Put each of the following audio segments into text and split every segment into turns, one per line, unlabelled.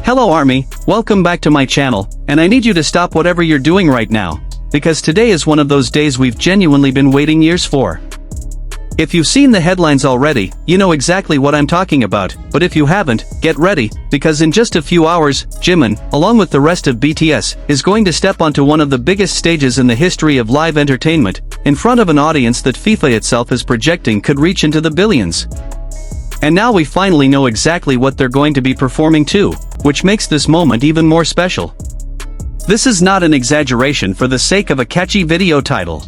Hello Army, welcome back to my channel, and I need you to stop whatever you're doing right now, because today is one of those days we've genuinely been waiting years for. If you've seen the headlines already, you know exactly what I'm talking about, but if you haven't, get ready, because in just a few hours, Jimin, along with the rest of BTS, is going to step onto one of the biggest stages in the history of live entertainment, in front of an audience that FIFA itself is projecting could reach into the billions. And now we finally know exactly what they're going to be performing too, which makes this moment even more special. This is not an exaggeration for the sake of a catchy video title.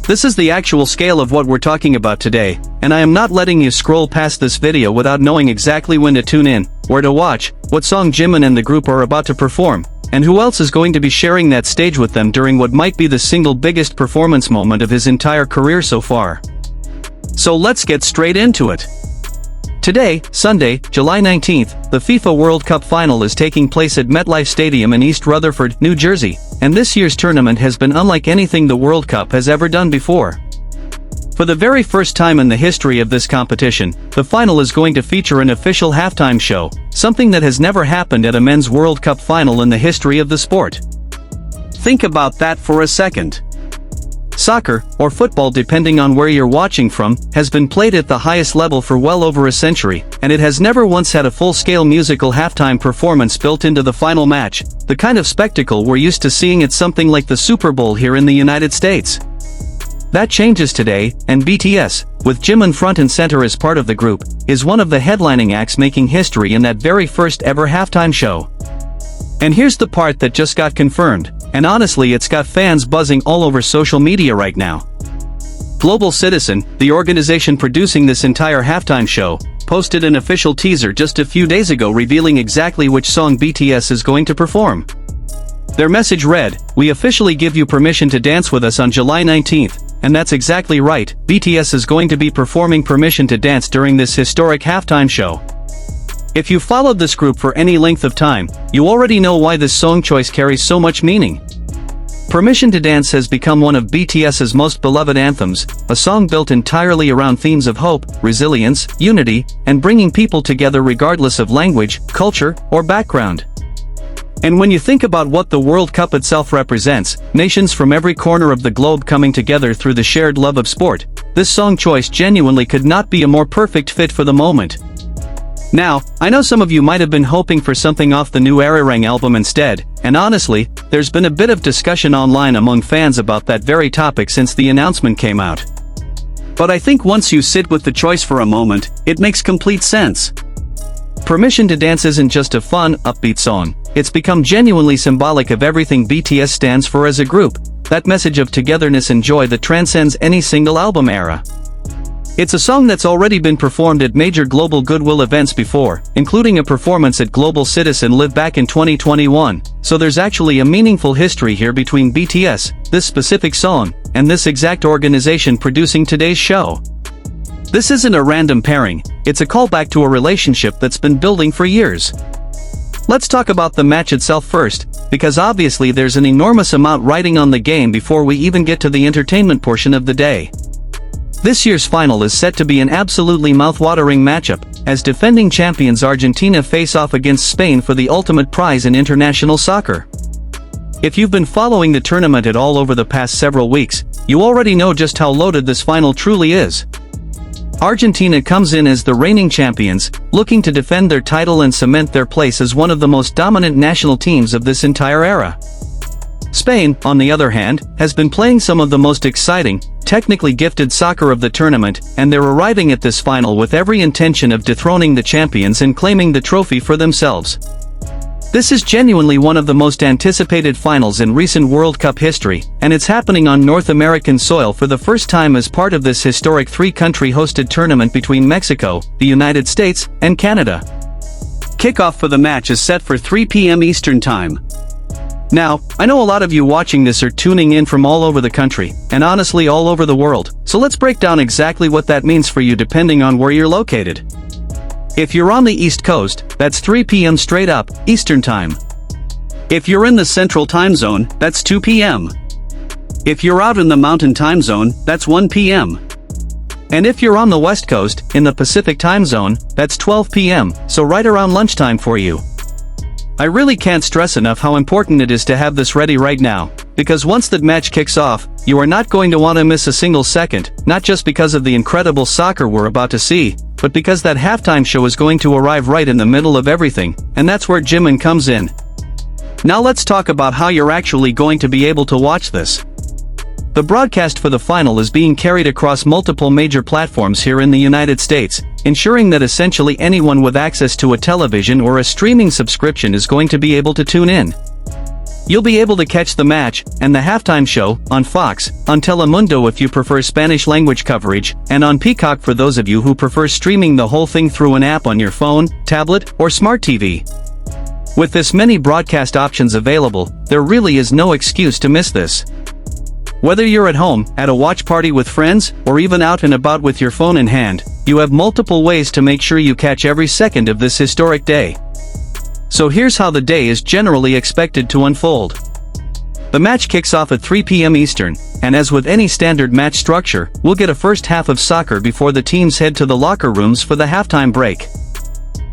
This is the actual scale of what we're talking about today, and I am not letting you scroll past this video without knowing exactly when to tune in, where to watch, what song Jimin and the group are about to perform, and who else is going to be sharing that stage with them during what might be the single biggest performance moment of his entire career so far. So let's get straight into it. Today, Sunday, July 19th, the FIFA World Cup final is taking place at MetLife Stadium in East Rutherford, New Jersey, and this year's tournament has been unlike anything the World Cup has ever done before. For the very first time in the history of this competition, the final is going to feature an official halftime show, something that has never happened at a men's World Cup final in the history of the sport. Think about that for a second. Soccer, or football depending on where you're watching from, has been played at the highest level for well over a century, and it has never once had a full-scale musical halftime performance built into the final match, the kind of spectacle we're used to seeing at something like the Super Bowl here in the United States. That changes today, and BTS, with Jimin front and center as part of the group, is one of the headlining acts making history in that very first ever halftime show. And here's the part that just got confirmed, and honestly it's got fans buzzing all over social media right now. Global Citizen, the organization producing this entire halftime show, posted an official teaser just a few days ago revealing exactly which song BTS is going to perform. Their message read, "We officially give you permission to dance with us on July 19th, and that's exactly right, BTS is going to be performing Permission to Dance during this historic halftime show." If you followed this group for any length of time, you already know why this song choice carries so much meaning. Permission to Dance has become one of BTS's most beloved anthems, a song built entirely around themes of hope, resilience, unity, and bringing people together regardless of language, culture, or background. And when you think about what the World Cup itself represents, nations from every corner of the globe coming together through the shared love of sport, this song choice genuinely could not be a more perfect fit for the moment. Now, I know some of you might have been hoping for something off the new Ararang album instead, and honestly, there's been a bit of discussion online among fans about that very topic since the announcement came out. But I think once you sit with the choice for a moment, it makes complete sense. Permission to Dance isn't just a fun, upbeat song, it's become genuinely symbolic of everything BTS stands for as a group, that message of togetherness and joy that transcends any single album era. It's a song that's already been performed at major global goodwill events before, including a performance at Global Citizen Live back in 2021, so there's actually a meaningful history here between BTS, this specific song, and this exact organization producing today's show. This isn't a random pairing, it's a callback to a relationship that's been building for years. Let's talk about the match itself first, because obviously there's an enormous amount riding on the game before we even get to the entertainment portion of the day. This year's final is set to be an absolutely mouth-watering matchup, as defending champions Argentina face off against Spain for the ultimate prize in international soccer. If you've been following the tournament at all over the past several weeks, you already know just how loaded this final truly is. Argentina comes in as the reigning champions, looking to defend their title and cement their place as one of the most dominant national teams of this entire era. Spain, on the other hand, has been playing some of the most exciting, technically gifted soccer of the tournament, and they're arriving at this final with every intention of dethroning the champions and claiming the trophy for themselves. This is genuinely one of the most anticipated finals in recent World Cup history, and it's happening on North American soil for the first time as part of this historic three-country hosted tournament between Mexico, the United States, and Canada. Kickoff for the match is set for 3 p.m. Eastern Time. Now, I know a lot of you watching this are tuning in from all over the country, and honestly all over the world, so let's break down exactly what that means for you depending on where you're located. If you're on the East Coast, that's 3 p.m. straight up, Eastern Time. If you're in the Central Time Zone, that's 2 p.m. If you're out in the Mountain Time Zone, that's 1 p.m. And if you're on the West Coast, in the Pacific Time Zone, that's 12 p.m., so right around lunchtime for you. I really can't stress enough how important it is to have this ready right now, because once that match kicks off, you are not going to want to miss a single second, not just because of the incredible soccer we're about to see, but because that halftime show is going to arrive right in the middle of everything, and that's where Jimin comes in. Now let's talk about how you're actually going to be able to watch this. The broadcast for the final is being carried across multiple major platforms here in the United States, ensuring that essentially anyone with access to a television or a streaming subscription is going to be able to tune in. You'll be able to catch the match, and the halftime show, on Fox, on Telemundo if you prefer Spanish language coverage, and on Peacock for those of you who prefer streaming the whole thing through an app on your phone, tablet, or smart TV. With this many broadcast options available, there really is no excuse to miss this. Whether you're at home, at a watch party with friends, or even out and about with your phone in hand, you have multiple ways to make sure you catch every second of this historic day. So here's how the day is generally expected to unfold. The match kicks off at 3 p.m. Eastern, and as with any standard match structure, we'll get a first half of soccer before the teams head to the locker rooms for the halftime break.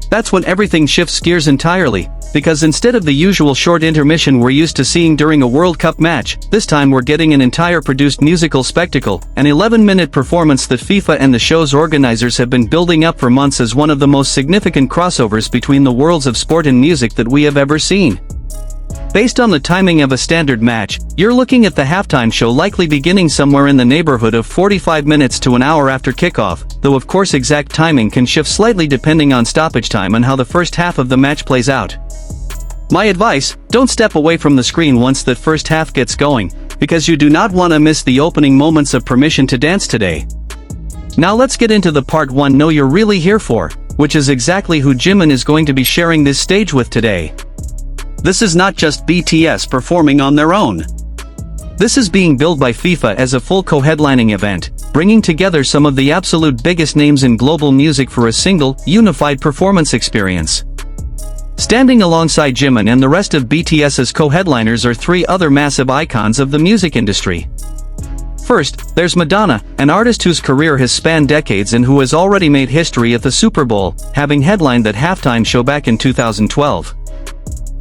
That's when everything shifts gears entirely, because instead of the usual short intermission we're used to seeing during a World Cup match, this time we're getting an entire produced musical spectacle, an 11-minute performance that FIFA and the show's organizers have been building up for months as one of the most significant crossovers between the worlds of sport and music that we have ever seen. Based on the timing of a standard match, you're looking at the halftime show likely beginning somewhere in the neighborhood of 45 minutes to an hour after kickoff, though of course exact timing can shift slightly depending on stoppage time and how the first half of the match plays out. My advice, don't step away from the screen once that first half gets going, because you do not want to miss the opening moments of Permission to Dance today. Now let's get into the part 1 know you're really here for, which is exactly who Jimin is going to be sharing this stage with today. This is not just BTS performing on their own. This is being billed by FIFA as a full co-headlining event, bringing together some of the absolute biggest names in global music for a single, unified performance experience. Standing alongside Jimin and the rest of BTS's co-headliners are 3 other massive icons of the music industry. First, there's Madonna, an artist whose career has spanned decades and who has already made history at the Super Bowl, having headlined that halftime show back in 2012.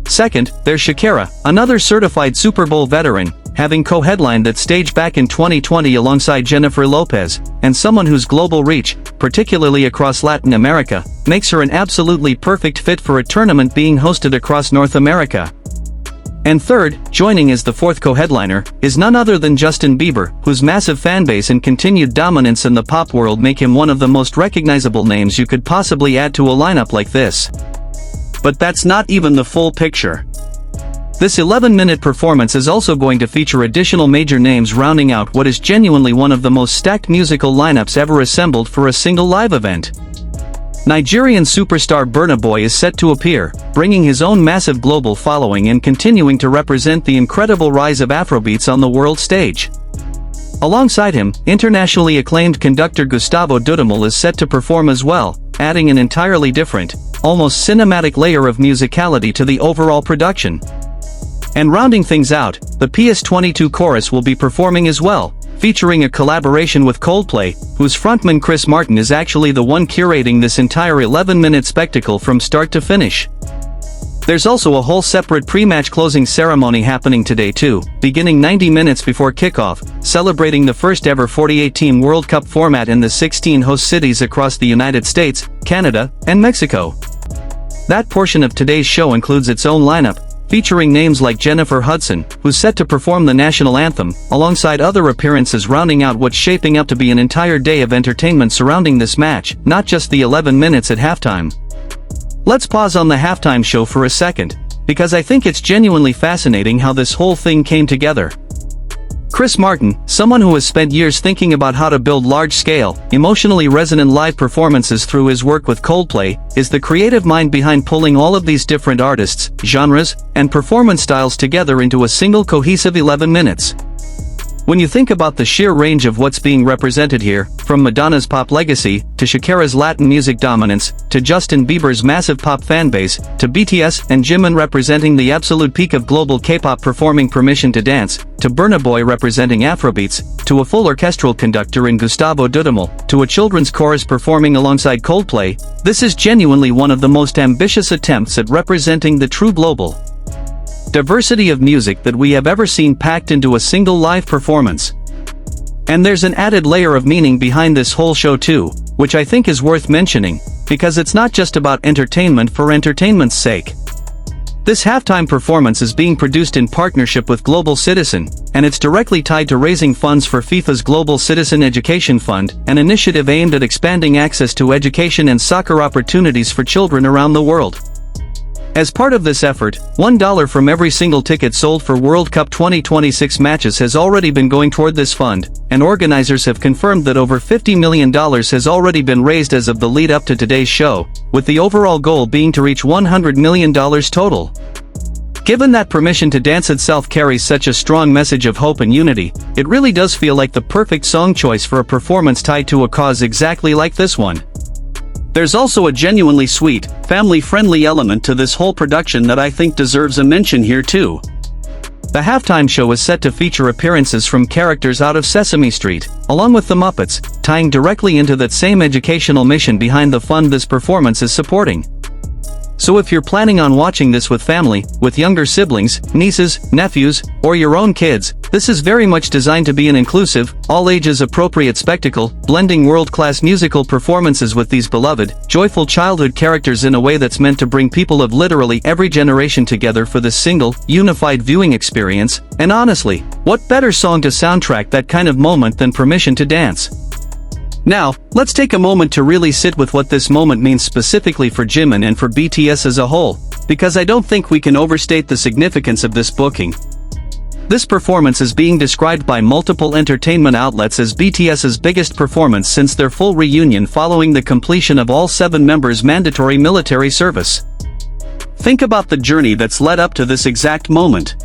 Second, there's Syakira, another certified Super Bowl veteran, having co-headlined that stage back in 2020 alongside Jennifer Lopez, and someone whose global reach, particularly across Latin America, makes her an absolutely perfect fit for a tournament being hosted across North America. And third, joining as the 4th co-headliner, is none other than Justin Bieber, whose massive fanbase and continued dominance in the pop world make him one of the most recognizable names you could possibly add to a lineup like this. But that's not even the full picture. This 11-minute performance is also going to feature additional major names rounding out what is genuinely one of the most stacked musical lineups ever assembled for a single live event. Nigerian superstar Burna Boy is set to appear, bringing his own massive global following and continuing to represent the incredible rise of Afrobeats on the world stage. Alongside him, internationally acclaimed conductor Gustavo Dudamel is set to perform as well, adding an entirely different, almost cinematic layer of musicality to the overall production. And rounding things out, the PS22 chorus will be performing as well, featuring a collaboration with Coldplay, whose frontman Chris Martin is actually the one curating this entire 11-minute spectacle from start to finish. There's also a whole separate pre-match closing ceremony happening today too, beginning 90 minutes before kickoff, celebrating the first ever 48-team World Cup format in the 16 host cities across the United States, Canada, and Mexico. That portion of today's show includes its own lineup, featuring names like Jennifer Hudson, who's set to perform the national anthem, alongside other appearances rounding out what's shaping up to be an entire day of entertainment surrounding this match, not just the 11 minutes at halftime. Let's pause on the halftime show for a second, because I think it's genuinely fascinating how this whole thing came together. Chris Martin, someone who has spent years thinking about how to build large-scale, emotionally resonant live performances through his work with Coldplay, is the creative mind behind pulling all of these different artists, genres, and performance styles together into a single cohesive 11 minutes. When you think about the sheer range of what's being represented here, from Madonna's pop legacy, to Shakira's Latin music dominance, to Justin Bieber's massive pop fanbase, to BTS and Jimin representing the absolute peak of global K-pop performing Permission to Dance, to Burna Boy representing Afrobeats, to a full orchestral conductor in Gustavo Dudamel, to a children's chorus performing alongside Coldplay, this is genuinely one of the most ambitious attempts at representing the true global diversity of music that we have ever seen packed into a single live performance. And there's an added layer of meaning behind this whole show too, which I think is worth mentioning, because it's not just about entertainment for entertainment's sake. This halftime performance is being produced in partnership with Global Citizen, and it's directly tied to raising funds for FIFA's Global Citizen Education Fund, an initiative aimed at expanding access to education and soccer opportunities for children around the world. As part of this effort, $1 from every single ticket sold for World Cup 2026 matches has already been going toward this fund, and organizers have confirmed that over $50 million has already been raised as of the lead up to today's show, with the overall goal being to reach $100 million total. Given that Permission to Dance itself carries such a strong message of hope and unity, it really does feel like the perfect song choice for a performance tied to a cause exactly like this one. There's also a genuinely sweet, family-friendly element to this whole production that I think deserves a mention here too. The halftime show is set to feature appearances from characters out of Sesame Street, along with the Muppets, tying directly into that same educational mission behind the fund this performance is supporting. So if you're planning on watching this with family, with younger siblings, nieces, nephews, or your own kids, this is very much designed to be an inclusive, all-ages appropriate spectacle, blending world-class musical performances with these beloved, joyful childhood characters in a way that's meant to bring people of literally every generation together for this single, unified viewing experience. And honestly, what better song to soundtrack that kind of moment than Permission to Dance? Now, let's take a moment to really sit with what this moment means specifically for Jimin and for BTS as a whole, because I don't think we can overstate the significance of this booking. This performance is being described by multiple entertainment outlets as BTS's biggest performance since their full reunion following the completion of all 7 members' mandatory military service. Think about the journey that's led up to this exact moment.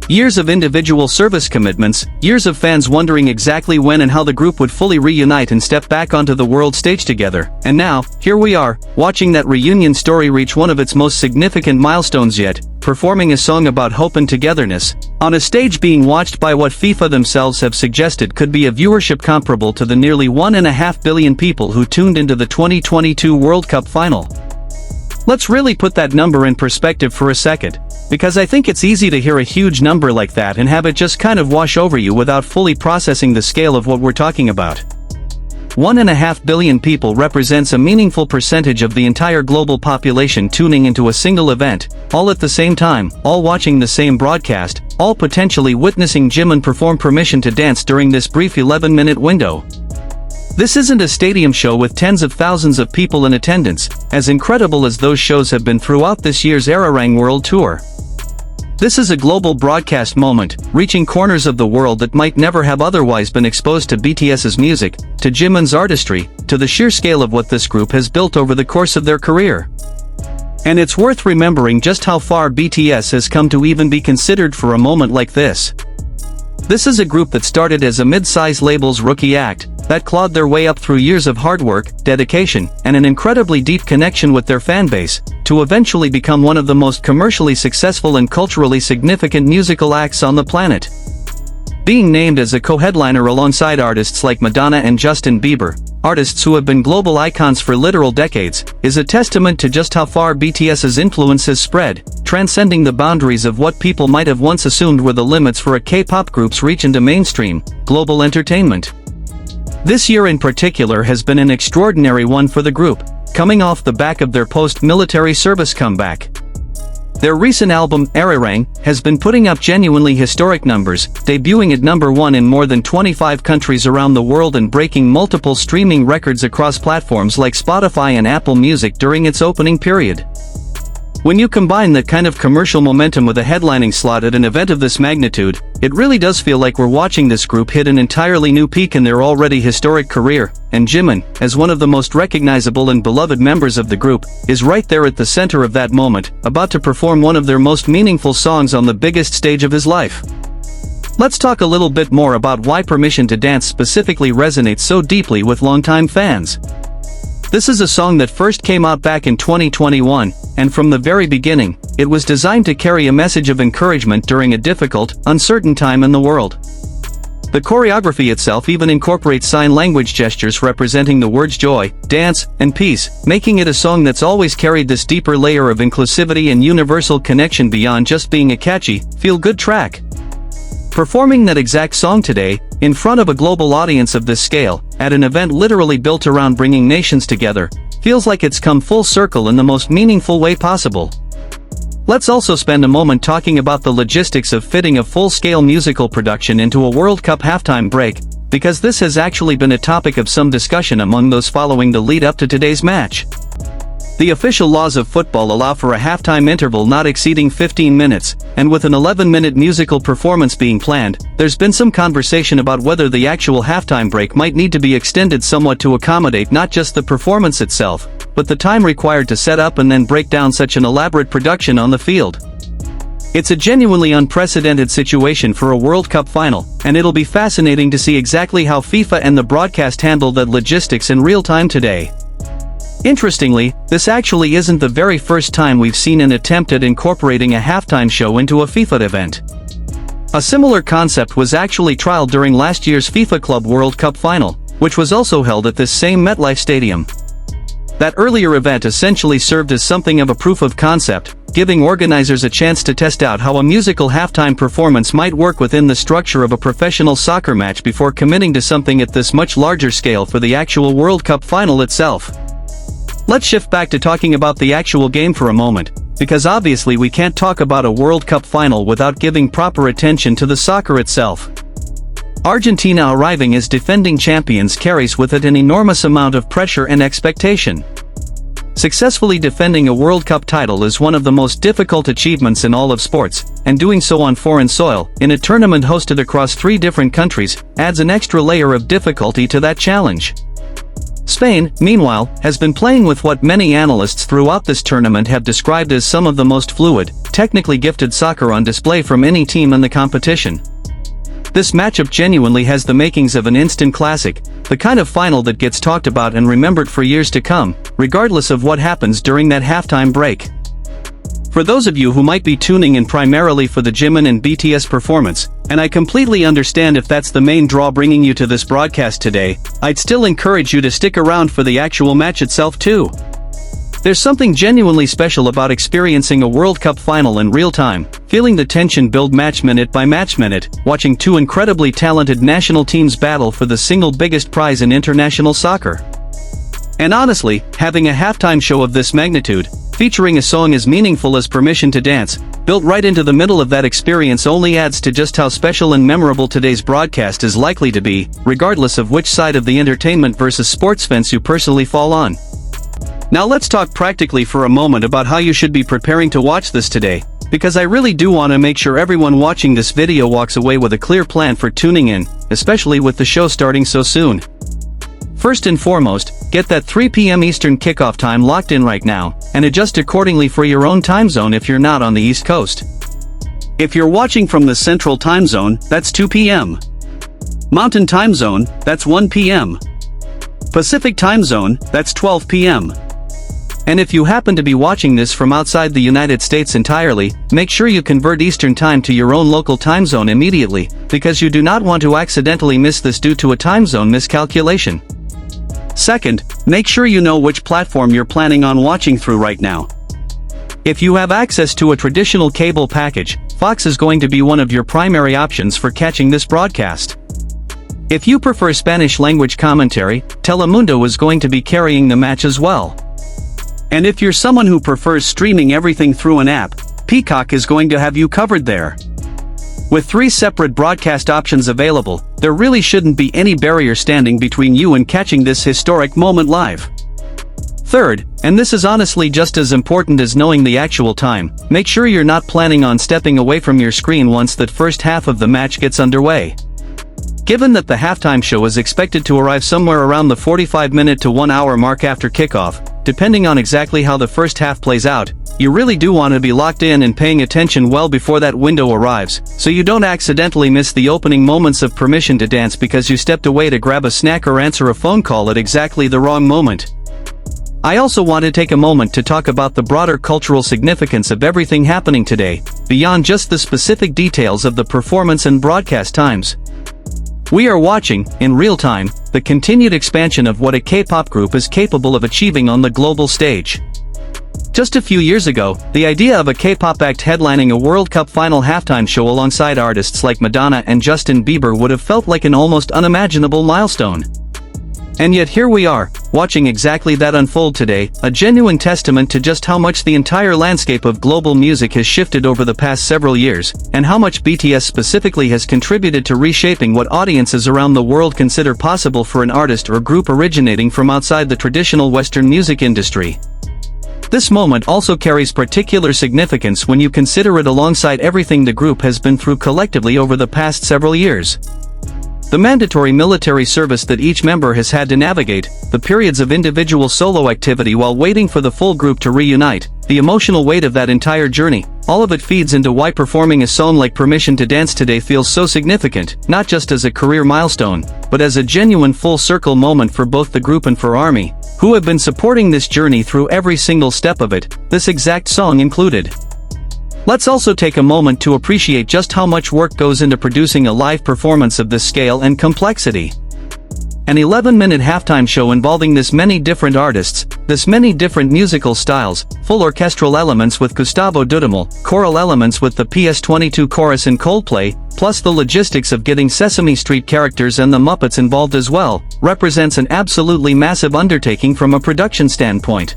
Years of individual service commitments, years of fans wondering exactly when and how the group would fully reunite and step back onto the world stage together, and now, here we are, watching that reunion story reach one of its most significant milestones yet, performing a song about hope and togetherness, on a stage being watched by what FIFA themselves have suggested could be a viewership comparable to the nearly 1.5 billion people who tuned into the 2022 World Cup final. Let's really put that number in perspective for a second, because I think it's easy to hear a huge number like that and have it just kind of wash over you without fully processing the scale of what we're talking about. 1.5 billion people represents a meaningful percentage of the entire global population tuning into a single event, all at the same time, all watching the same broadcast, all potentially witnessing Jimin perform Permission to Dance during this brief 11-minute window. This isn't a stadium show with tens of thousands of people in attendance, as incredible as those shows have been throughout this year's Ararang World Tour. This is a global broadcast moment, reaching corners of the world that might never have otherwise been exposed to BTS's music, to Jimin's artistry, to the sheer scale of what this group has built over the course of their career. And it's worth remembering just how far BTS has come to even be considered for a moment like this. This is a group that started as a mid-size label's rookie act, that clawed their way up through years of hard work, dedication, and an incredibly deep connection with their fanbase, to eventually become one of the most commercially successful and culturally significant musical acts on the planet. Being named as a co-headliner alongside artists like Madonna and Justin Bieber, artists who have been global icons for literal decades, is a testament to just how far BTS's influence has spread, transcending the boundaries of what people might have once assumed were the limits for a K-pop group's reach into mainstream, global entertainment. This year in particular has been an extraordinary one for the group, coming off the back of their post-military service comeback. Their recent album, Ararang, has been putting up genuinely historic numbers, debuting at #1 in more than 25 countries around the world and breaking multiple streaming records across platforms like Spotify and Apple Music during its opening period. When you combine that kind of commercial momentum with a headlining slot at an event of this magnitude, it really does feel like we're watching this group hit an entirely new peak in their already historic career, and Jimin, as one of the most recognizable and beloved members of the group, is right there at the center of that moment, about to perform one of their most meaningful songs on the biggest stage of his life. Let's talk a little bit more about why Permission to Dance specifically resonates so deeply with longtime fans. This is a song that first came out back in 2021, and from the very beginning, it was designed to carry a message of encouragement during a difficult, uncertain time in the world. The choreography itself even incorporates sign language gestures representing the words joy, dance, and peace, making it a song that's always carried this deeper layer of inclusivity and universal connection beyond just being a catchy, feel-good track. Performing that exact song today, in front of a global audience of this scale, at an event literally built around bringing nations together, feels like it's come full circle in the most meaningful way possible. Let's also spend a moment talking about the logistics of fitting a full-scale musical production into a World Cup halftime break, because this has actually been a topic of some discussion among those following the lead up to today's match. The official laws of football allow for a halftime interval not exceeding 15 minutes, and with an 11-minute musical performance being planned, there's been some conversation about whether the actual halftime break might need to be extended somewhat to accommodate not just the performance itself, but the time required to set up and then break down such an elaborate production on the field. It's a genuinely unprecedented situation for a World Cup final, and it'll be fascinating to see exactly how FIFA and the broadcast handle that logistics in real time today. Interestingly, this actually isn't the very first time we've seen an attempt at incorporating a halftime show into a FIFA event. A similar concept was actually trialed during last year's FIFA Club World Cup final, which was also held at this same MetLife Stadium. That earlier event essentially served as something of a proof of concept, giving organizers a chance to test out how a musical halftime performance might work within the structure of a professional soccer match before committing to something at this much larger scale for the actual World Cup final itself. Let's shift back to talking about the actual game for a moment, because obviously we can't talk about a World Cup final without giving proper attention to the soccer itself. Argentina arriving as defending champions carries with it an enormous amount of pressure and expectation. Successfully defending a World Cup title is one of the most difficult achievements in all of sports, and doing so on foreign soil, in a tournament hosted across 3 different countries, adds an extra layer of difficulty to that challenge. Spain, meanwhile, has been playing with what many analysts throughout this tournament have described as some of the most fluid, technically gifted soccer on display from any team in the competition. This matchup genuinely has the makings of an instant classic, the kind of final that gets talked about and remembered for years to come, regardless of what happens during that halftime break. For those of you who might be tuning in primarily for the Jimin and BTS performance, and I completely understand if that's the main draw bringing you to this broadcast today, I'd still encourage you to stick around for the actual match itself too. There's something genuinely special about experiencing a World Cup final in real time, feeling the tension build match minute by match minute, watching 2 incredibly talented national teams battle for the single biggest prize in international soccer. And honestly, having a halftime show of this magnitude, featuring a song as meaningful as Permission to Dance, built right into the middle of that experience only adds to just how special and memorable today's broadcast is likely to be, regardless of which side of the entertainment versus sports fence you personally fall on. Now let's talk practically for a moment about how you should be preparing to watch this today, because I really do want to make sure everyone watching this video walks away with a clear plan for tuning in, especially with the show starting so soon. First and foremost, get that 3 p.m. Eastern kickoff time locked in right now, and adjust accordingly for your own time zone if you're not on the East Coast. If you're watching from the Central Time Zone, that's 2 p.m. Mountain Time Zone, that's 1 p.m. Pacific Time Zone, that's 12 p.m. And if you happen to be watching this from outside the United States entirely, make sure you convert Eastern Time to your own local time zone immediately, because you do not want to accidentally miss this due to a time zone miscalculation. Second, make sure you know which platform you're planning on watching through right now. If you have access to a traditional cable package, Fox is going to be one of your primary options for catching this broadcast. If you prefer Spanish language commentary, Telemundo is going to be carrying the match as well. And if you're someone who prefers streaming everything through an app, Peacock is going to have you covered there. With 3 separate broadcast options available, there really shouldn't be any barrier standing between you and catching this historic moment live. Third, and this is honestly just as important as knowing the actual time, make sure you're not planning on stepping away from your screen once that first half of the match gets underway. Given that the halftime show is expected to arrive somewhere around the 45-minute to 1 hour mark after kickoff, depending on exactly how the first half plays out, you really do want to be locked in and paying attention well before that window arrives, so you don't accidentally miss the opening moments of permission to dance because you stepped away to grab a snack or answer a phone call at exactly the wrong moment. I also want to take a moment to talk about the broader cultural significance of everything happening today, beyond just the specific details of the performance and broadcast times. We are watching, in real time, the continued expansion of what a K-pop group is capable of achieving on the global stage. Just a few years ago, the idea of a K-pop act headlining a World Cup final halftime show alongside artists like Madonna and Justin Bieber would have felt like an almost unimaginable milestone. And yet here we are, watching exactly that unfold today, a genuine testament to just how much the entire landscape of global music has shifted over the past several years, and how much BTS specifically has contributed to reshaping what audiences around the world consider possible for an artist or group originating from outside the traditional Western music industry. This moment also carries particular significance when you consider it alongside everything the group has been through collectively over the past several years. The mandatory military service that each member has had to navigate, the periods of individual solo activity while waiting for the full group to reunite, the emotional weight of that entire journey, all of it feeds into why performing a song like Permission to Dance today feels so significant, not just as a career milestone, but as a genuine full-circle moment for both the group and for ARMY, who have been supporting this journey through every single step of it, this exact song included. Let's also take a moment to appreciate just how much work goes into producing a live performance of this scale and complexity. An 11-minute halftime show involving this many different artists, this many different musical styles, full orchestral elements with Gustavo Dudamel, choral elements with the PS22 chorus and Coldplay, plus the logistics of getting Sesame Street characters and the Muppets involved as well, represents an absolutely massive undertaking from a production standpoint.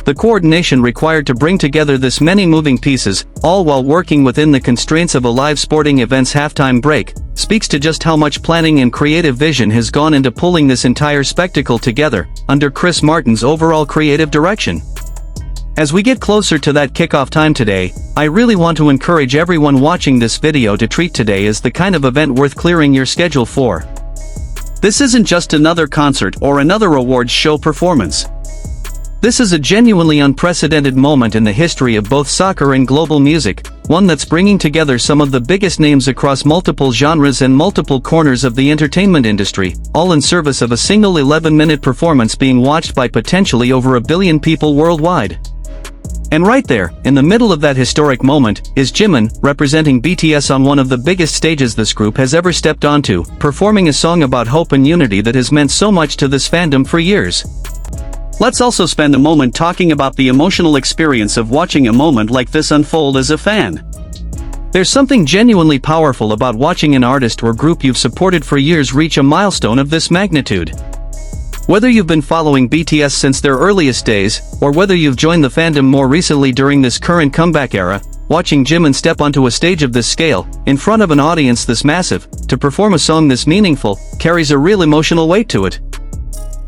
The coordination required to bring together this many moving pieces, all while working within the constraints of a live sporting event's halftime break, speaks to just how much planning and creative vision has gone into pulling this entire spectacle together, under Chris Martin's overall creative direction. As we get closer to that kickoff time today, I really want to encourage everyone watching this video to treat today as the kind of event worth clearing your schedule for. This isn't just another concert or another awards show performance. This is a genuinely unprecedented moment in the history of both soccer and global music, one that's bringing together some of the biggest names across multiple genres and multiple corners of the entertainment industry, all in service of a single 11-minute performance being watched by potentially over 1 billion people worldwide. And right there, in the middle of that historic moment, is Jimin, representing BTS on one of the biggest stages this group has ever stepped onto, performing a song about hope and unity that has meant so much to this fandom for years. Let's also spend a moment talking about the emotional experience of watching a moment like this unfold as a fan. There's something genuinely powerful about watching an artist or group you've supported for years reach a milestone of this magnitude. Whether you've been following BTS since their earliest days, or whether you've joined the fandom more recently during this current comeback era, watching Jimin step onto a stage of this scale, in front of an audience this massive, to perform a song this meaningful, carries a real emotional weight to it.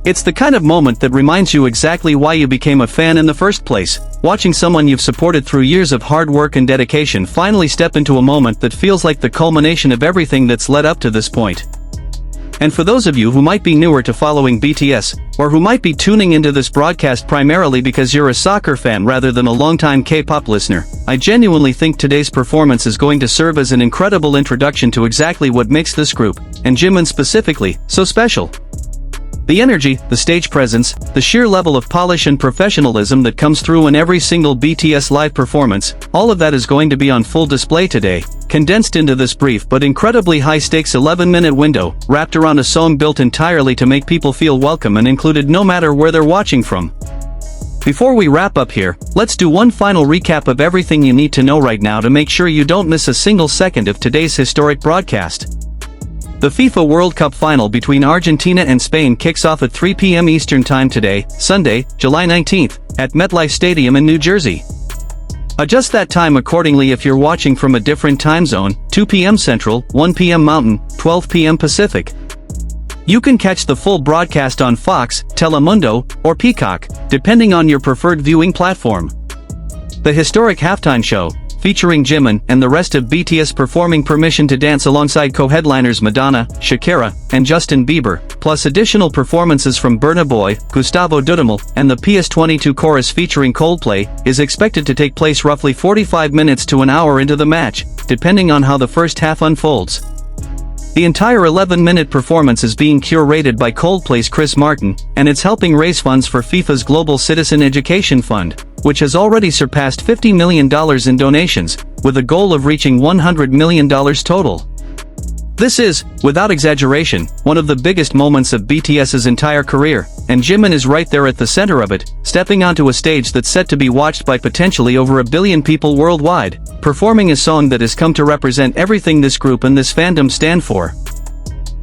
It's the kind of moment that reminds you exactly why you became a fan in the first place, watching someone you've supported through years of hard work and dedication finally step into a moment that feels like the culmination of everything that's led up to this point. And for those of you who might be newer to following BTS, or who might be tuning into this broadcast primarily because you're a soccer fan rather than a longtime K-pop listener, I genuinely think today's performance is going to serve as an incredible introduction to exactly what makes this group, and Jimin specifically, so special. The energy, the stage presence, the sheer level of polish and professionalism that comes through in every single BTS live performance, all of that is going to be on full display today, condensed into this brief but incredibly high-stakes 11-minute window, wrapped around a song built entirely to make people feel welcome and included no matter where they're watching from. Before we wrap up here, let's do one final recap of everything you need to know right now to make sure you don't miss a single second of today's historic broadcast. The FIFA World Cup final between Argentina and Spain kicks off at 3 p.m. Eastern Time today, Sunday, July 19th, at MetLife Stadium in New Jersey. Adjust that time accordingly if you're watching from a different time zone, 2 p.m. Central, 1 p.m. Mountain, 12 p.m. Pacific. You can catch the full broadcast on Fox, Telemundo, or Peacock, depending on your preferred viewing platform. The historic halftime show, featuring Jimin and the rest of BTS performing Permission to Dance alongside co-headliners Madonna, Syakira, and Justin Bieber, plus additional performances from Burna Boy, Gustavo Dudamel, and the PS22 chorus featuring Coldplay, is expected to take place roughly 45 minutes to an hour into the match, depending on how the first half unfolds. The entire 11-minute performance is being curated by Coldplay's Chris Martin, and it's helping raise funds for FIFA's Global Citizen Education Fund, which has already surpassed $50 million in donations, with a goal of reaching $100 million total. This is, without exaggeration, one of the biggest moments of BTS's entire career, and Jimin is right there at the center of it, stepping onto a stage that's set to be watched by potentially over 1 billion people worldwide, performing a song that has come to represent everything this group and this fandom stand for.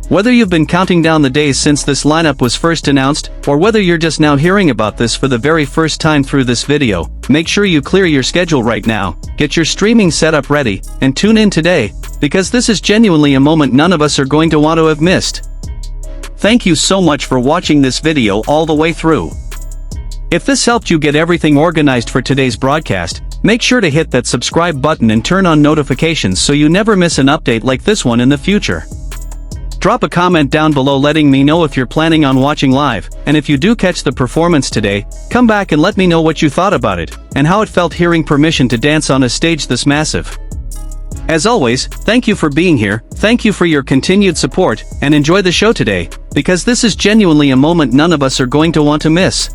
Whether you've been counting down the days since this lineup was first announced, or whether you're just now hearing about this for the very first time through this video, make sure you clear your schedule right now, get your streaming setup ready, and tune in today, because this is genuinely a moment none of us are going to want to have missed. Thank you so much for watching this video all the way through. If this helped you get everything organized for today's broadcast, make sure to hit that subscribe button and turn on notifications so you never miss an update like this one in the future. Drop a comment down below letting me know if you're planning on watching live, and if you do catch the performance today, come back and let me know what you thought about it, and how it felt hearing Permission to Dance on a stage this massive. As always, thank you for being here, thank you for your continued support, and enjoy the show today, because this is genuinely a moment none of us are going to want to miss.